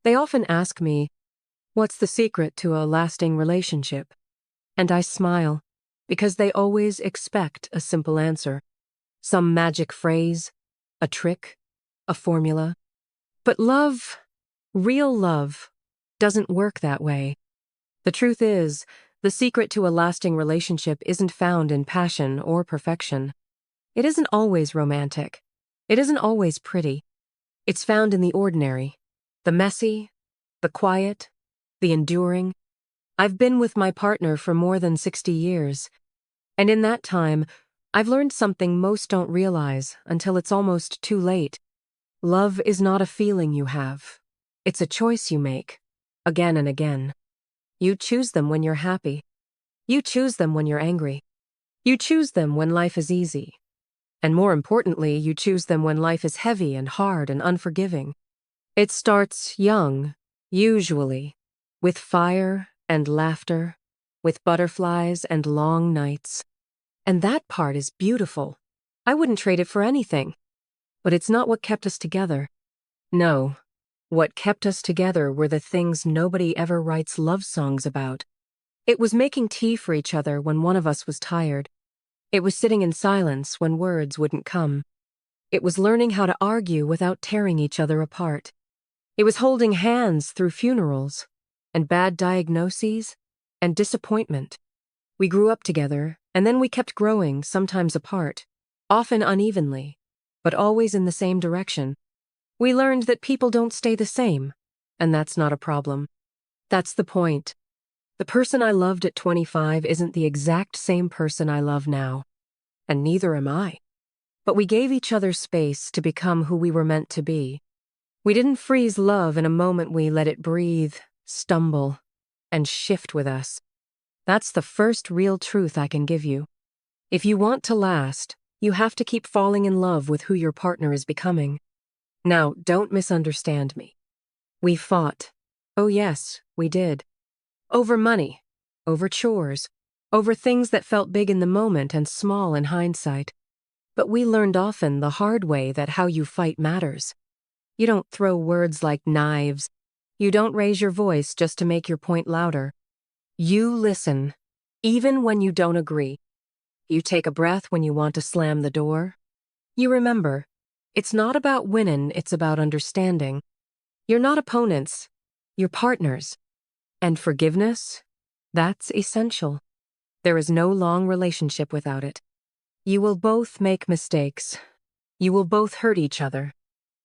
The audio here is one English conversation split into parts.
They often ask me, what's the secret to a lasting relationship? And I smile, because they always expect a simple answer. Some magic phrase, a trick, a formula. But love, real love, doesn't work that way. The truth is, the secret to a lasting relationship isn't found in passion or perfection. It isn't always romantic. It isn't always pretty. It's found in the ordinary, the messy, the quiet, the enduring. I've been with my partner for more than 60 years, and in that time, I've learned something most don't realize until it's almost too late. Love is not a feeling you have. It's a choice you make, again and again. You choose them when you're happy. You choose them when you're angry. You choose them when life is easy. And more importantly, you choose them when life is heavy and hard and unforgiving. It starts young, usually, with fire and laughter, with butterflies and long nights. And that part is beautiful. I wouldn't trade it for anything. But it's not what kept us together. No, what kept us together were the things nobody ever writes love songs about. It was making tea for each other when one of us was tired. It was sitting in silence when words wouldn't come. It was learning how to argue without tearing each other apart. It was holding hands through funerals, and bad diagnoses, and disappointment. We grew up together, and then we kept growing, sometimes apart, often unevenly, but always in the same direction. We learned that people don't stay the same, and that's not a problem. That's the point. The person I loved at 25 isn't the exact same person I love now, and neither am I. But we gave each other space to become who we were meant to be. We didn't freeze love in a moment, we let it breathe, stumble, and shift with us. That's the first real truth I can give you. If you want to last, you have to keep falling in love with who your partner is becoming. Now, don't misunderstand me. We fought. Oh yes, we did. Over money, over chores, over things that felt big in the moment and small in hindsight. But we learned often the hard way that how you fight matters. You don't throw words like knives. You don't raise your voice just to make your point louder. You listen, even when you don't agree. You take a breath when you want to slam the door. You remember, it's not about winning, it's about understanding. You're not opponents, you're partners. And forgiveness? That's essential. There is no long relationship without it. You will both make mistakes. You will both hurt each other.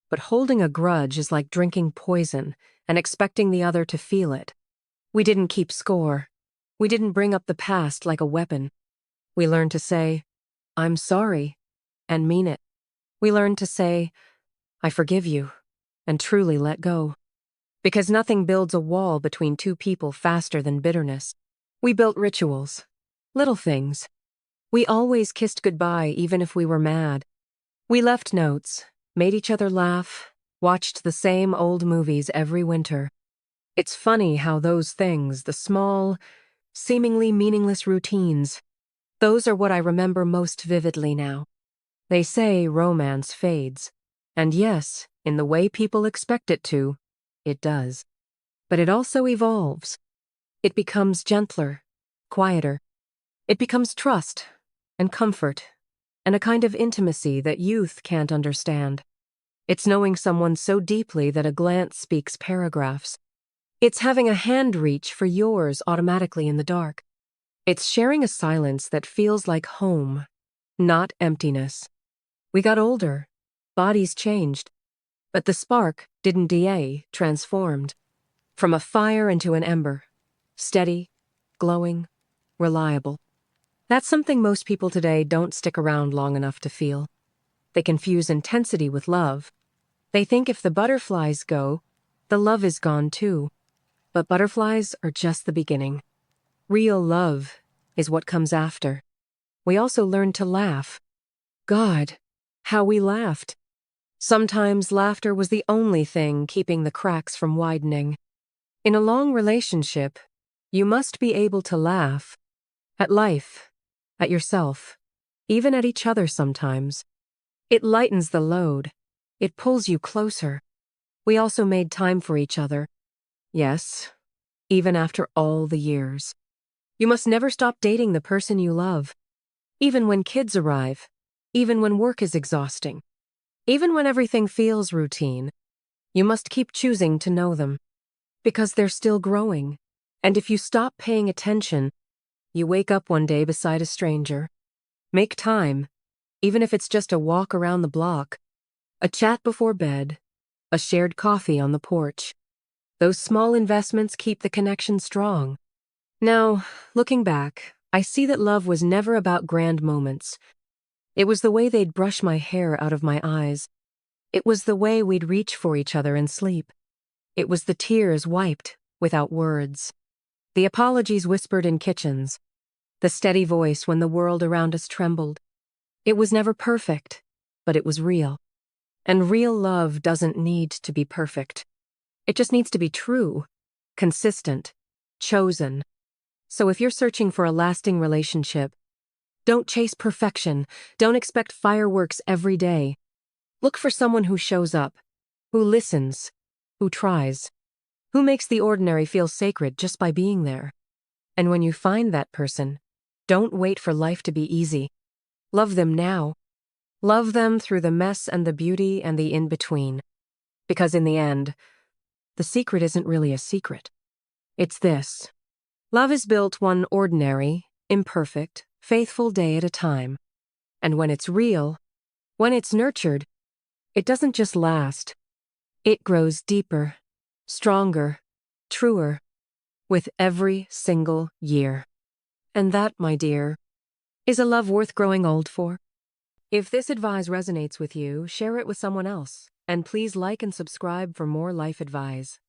But holding a grudge is like drinking poison and expecting the other to feel it. We didn't keep score. We didn't bring up the past like a weapon. We learned to say, I'm sorry, and mean it. We learned to say, I forgive you, and truly let go. Because nothing builds a wall between two people faster than bitterness. We built rituals, little things. We always kissed goodbye even if we were mad. We left notes, made each other laugh, watched the same old movies every winter. It's funny how those things, the small, seemingly meaningless routines, those are what I remember most vividly now. They say romance fades. And yes, in the way people expect it to, it does. But it also evolves. It becomes gentler, quieter. It becomes trust and comfort and a kind of intimacy that youth can't understand. It's knowing someone so deeply that a glance speaks paragraphs. It's having a hand reach for yours automatically in the dark. It's sharing a silence that feels like home, not emptiness. We got older, bodies changed, but the spark didn't die, transformed. From a fire into an ember, steady, glowing, reliable. That's something most people today don't stick around long enough to feel. They confuse intensity with love. They think if the butterflies go, the love is gone too. But butterflies are just the beginning. Real love is what comes after. We also learn to laugh. God, how we laughed. Sometimes laughter was the only thing keeping the cracks from widening. In a long relationship, you must be able to laugh. At life, at yourself, even at each other sometimes. It lightens the load. It pulls you closer. We also made time for each other. Yes, even after all the years. You must never stop dating the person you love. Even when kids arrive. Even when work is exhausting. Even when everything feels routine. You must keep choosing to know them. Because they're still growing. And if you stop paying attention, you wake up one day beside a stranger. Make time, even if it's just a walk around the block, a chat before bed, a shared coffee on the porch. Those small investments keep the connection strong. Now, looking back, I see that love was never about grand moments. It was the way they'd brush my hair out of my eyes. It was the way we'd reach for each other in sleep. It was the tears wiped without words. The apologies whispered in kitchens. The steady voice when the world around us trembled. It was never perfect, but it was real. And real love doesn't need to be perfect. It just needs to be true, consistent, chosen. So if you're searching for a lasting relationship, don't chase perfection. Don't expect fireworks every day. Look for someone who shows up, who listens, who tries, who makes the ordinary feel sacred just by being there. And when you find that person, don't wait for life to be easy. Love them now. Love them through the mess and the beauty and the in-between. Because in the end, the secret isn't really a secret. It's this. Love is built one ordinary, imperfect, faithful day at a time. And when it's real, when it's nurtured, it doesn't just last. It grows deeper, stronger, truer, with every single year. And that, my dear, is a love worth growing old for. If this advice resonates with you, share it with someone else. And please like and subscribe for more life advice.